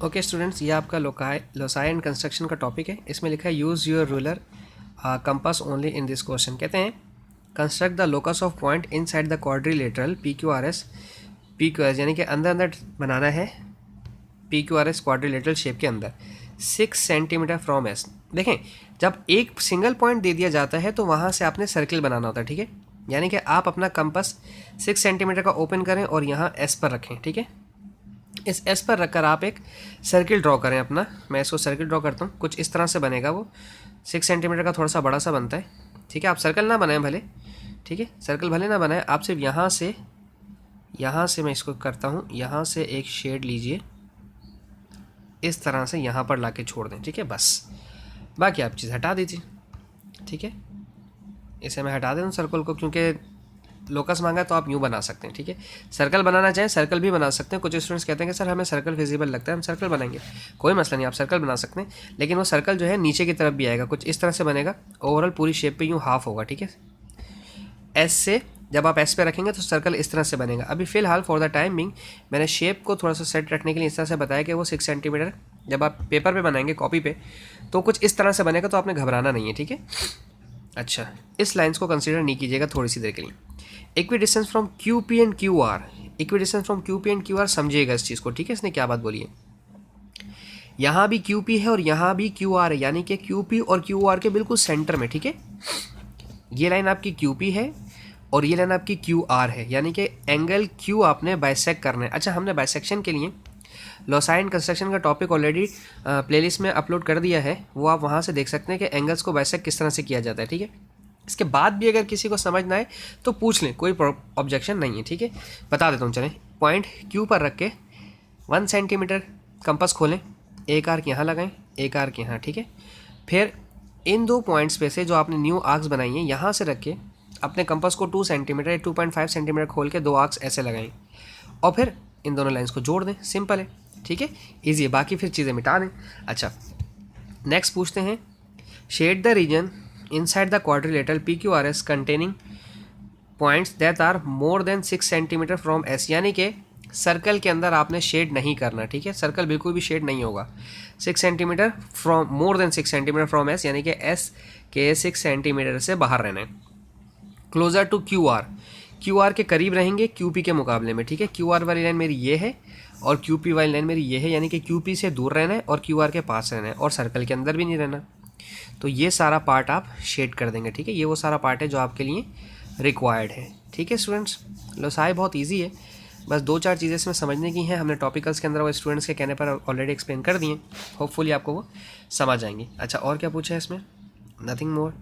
Okay students, ये आपका loci and construction का टॉपिक है। इसमें लिखा है use your ruler compass only in this question. कहते हैं construct the locus of point in side the quadrilateral P Q R S यानी कि अंदर अंदर बनाना है P Q R S quadrilateral shape के अंदर 6 सेंटीमीटर फ्रॉम एस। देखें, जब एक सिंगल पॉइंट दे दिया जाता है तो वहाँ से आपने सर्किल बनाना होता है, ठीक है। यानी कि आप अपना कंपास 6 सेंटीमीटर का ओपन करें और यहाँ एस पर रखें, ठीक है। इस एस पर रखकर आप एक सर्किल ड्रॉ करें अपना। मैं इसको सर्किल ड्रॉ करता हूँ, कुछ इस तरह से बनेगा। वो 6 सेंटीमीटर का थोड़ा सा बड़ा सा बनता है, ठीक है। आप सर्कल ना बनाएं भले, ठीक है, सर्कल भले ना बनाएं, आप सिर्फ यहाँ से मैं इसको करता हूँ, यहाँ से एक शेड लीजिए, इस तरह से यहाँ पर लाके छोड़ दें, ठीक है। बस बाकी आप चीज़ हटा दीजिए, ठीक है। इसे मैं हटा देता हूँ सर्कल को, क्योंकि लोकस मांगा तो आप यूँ बना सकते हैं, ठीक है। सर्कल बनाना चाहें सर्कल भी बना सकते हैं। कुछ स्टूडेंट्स कहते हैं कि सर हमें सर्कल फिजिबल लगता है, हम सर्कल बनाएंगे, कोई मसला नहीं, आप सर्कल बना सकते हैं। लेकिन वो सर्कल जो है नीचे की तरफ भी आएगा, कुछ इस तरह से बनेगा, ओवरऑल पूरी शेप पे यूँ हाफ होगा, ठीक है। एस से जब आप एस पे रखेंगे तो सर्कल इस तरह से बनेगा। अभी फ़िलहाल फॉर द टाइम बिंग मैंने शेप को थोड़ा सा सेट रखने के लिए इस तरह से बताया कि वो 6 सेंटीमीटर जब आप पेपर पे बनाएंगे, कॉपी पे, तो कुछ इस तरह से बनेगा, तो आपने घबराना नहीं है, ठीक है। अच्छा, इस लाइन्स को कंसीडर नहीं कीजिएगा थोड़ी सी देर के लिए। Equi distance from Q P and Q R, equi distance from Q P and Q R, समझिएगा इस चीज़ को, ठीक है। इसने क्या बात बोली है, यहाँ भी क्यू पी है और यहाँ भी क्यू आर है, यानी कि क्यू पी और क्यू आर के बिल्कुल सेंटर में, ठीक है। ये लाइन आपकी क्यू पी है और ये लाइन आपकी क्यू आर है, यानी कि एंगल क्यू आपने बाइसेक्ट करना है। अच्छा, हमने बाइसेक्शन के लिए लोसाई एंड कंस्ट्रक्शन का टॉपिक ऑलरेडी प्लेलिस्ट में अपलोड कर दिया है, वो आप वहाँ से देख सकते हैं कि एंगल्स को बाइसेक्ट किस तरह से किया जाता है, ठीक है। इसके बाद भी अगर किसी को समझ ना आए तो पूछ लें, कोई ऑब्जेक्शन नहीं है, ठीक है। बता देता हूँ, चलें। पॉइंट क्यू पर रख के 1 सेंटीमीटर कंपास खोलें, एक आर्क यहाँ लगाएं, एक आर्क यहाँ, ठीक है। फिर इन दो पॉइंट्स पे से जो आपने न्यू आर्क्स बनाई हैं, यहाँ से रख के अपने कंपास को 2 सेंटीमीटर या 2.5 सेंटीमीटर खोल के 2 आर्क्स ऐसे लगाएं और फिर इन दोनों लाइन्स को जोड़ दें। सिंपल है, ठीक है, ईजी है। बाकी फिर चीज़ें मिटा दें। अच्छा, नेक्स्ट पूछते हैं, shade the region inside the quadrilateral PQRS containing points that are more than 6 centimetre from S, यानी कि सर्कल के अंदर आपने शेड नहीं करना, ठीक है। सर्कल बिल्कुल भी शेड नहीं होगा। 6 centimetre from more than 6 centimetre from S, यानी कि S के 6 सेंटीमीटर से बाहर रहना है। Closer to Q R, Q R के करीब रहेंगे क्यू पी के मुकाबले में, ठीक है। क्यू आर वाली लाइन मेरी ये है और क्यू पी वाली लाइन मेरी ये है, यानी कि क्यू पी से दूर रहना है और क्यू आर के पास रहना है और सर्कल के अंदर भी नहीं रहना। तो ये सारा पार्ट आप शेड कर देंगे, ठीक है। ये वो सारा पार्ट है जो आपके लिए रिक्वायर्ड है, ठीक है स्टूडेंट्स। लोसाई बहुत इजी है, बस 2-4 चीज़ें इसमें समझने की हैं। हमने टॉपिकल्स के अंदर वो स्टूडेंट्स के कहने पर ऑलरेडी एक्सप्लेन कर दिए, होपफुली आपको वो समझ आएंगी। अच्छा, और क्या पूछा है इसमें, नथिंग मोर।